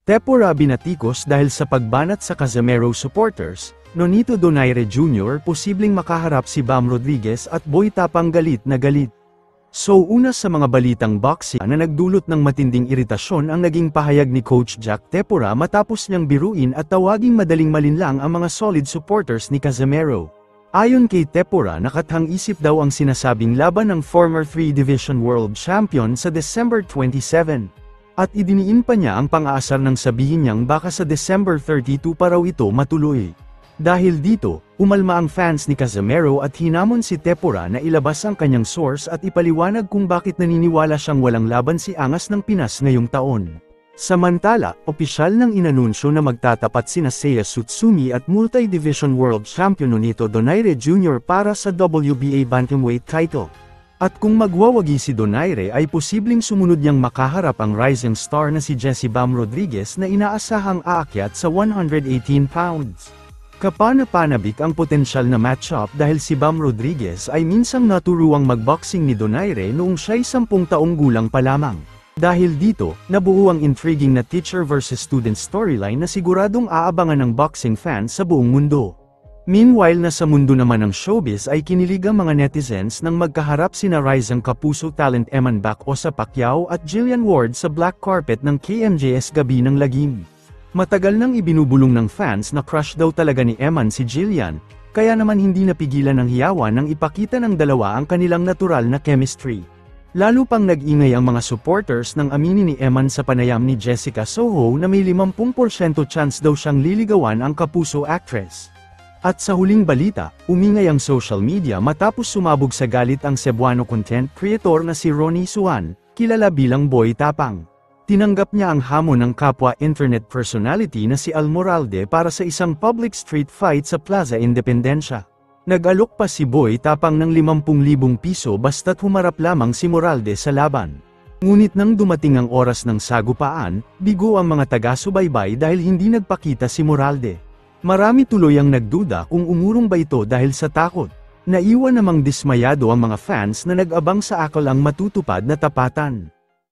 Tepora binatikos dahil sa pagbanat sa Casimero supporters, Nonito Donaire Jr. posibleng makaharap si Bam Rodriguez at Boy Tapang galit na galit. So una sa mga balitang boxing na nagdulot ng matinding iritasyon ang naging pahayag ni Coach Jack Tepora matapos niyang biruin at tawaging madaling malinlang ang mga solid supporters ni Casimero. Ayon kay Tepora, nakathang-isip daw ang sinasabing laban ng former 3-division world champion sa December 27. At idiniin pa niya ang pang-aasar ng sabihin niyang baka sa December 32 pa raw ito matuloy. Dahil dito, umalma ang fans ni Casimero at hinamon si Tepora na ilabas ang kanyang source at ipaliwanag kung bakit naniniwala siyang walang laban si Angas ng Pinas ngayong taon. Samantala, opisyal nang inanunsyo na magtatapat sina Seiya Tsutsumi at multi-division world champion Nonito Donaire Jr. para sa WBA bantamweight title. At kung magwawagi si Donaire ay posibleng sumunod niyang makaharap ang rising star na si Jesse Bam Rodriguez na inaasahang aakyat sa 118 pounds. Kapana-panabik ang potensyal na matchup dahil si Bam Rodriguez ay minsang naturuang magboxing ni Donaire noong siya'y 10 taong gulang pa lamang. Dahil dito, nabuo ang intriguing na teacher versus student storyline na siguradong aabangan ng boxing fans sa buong mundo. Meanwhile na sa mundo naman ng showbiz ay kinilig ang mga netizens nang magkaharap sina rising kapuso talent Eman Bacosa Pacquiao at Jillian Ward sa black carpet ng KMJS Gabi ng Lagim. Matagal nang ibinubulong ng fans na crush daw talaga ni Eman si Jillian, kaya naman hindi napigilan ng hiyawan nang ipakita ng dalawa ang kanilang natural na chemistry. Lalo pang nag-ingay ang mga supporters nang aminin ni Eman sa panayam ni Jessica Soho na may 50% chance daw siyang liligawan ang kapuso actress. At sa huling balita, umingay ang social media matapos sumabog sa galit ang Cebuano content creator na si Ronnie Suan, kilala bilang Boy Tapang. Tinanggap niya ang hamon ng kapwa internet personality na si Al Moralde para sa isang public street fight sa Plaza Independencia. Nag-alok pa si Boy Tapang ng 50,000 piso basta't humarap lamang si Moralde sa laban. Ngunit nang dumating ang oras ng sagupaan, bigo ang mga taga-subaybay dahil hindi nagpakita si Moralde. Marami tuloy ang nagduda kung umurong ba ito dahil sa takot. Naiwan namang dismayado ang mga fans na nag-abang sa akalang matutupad na tapatan.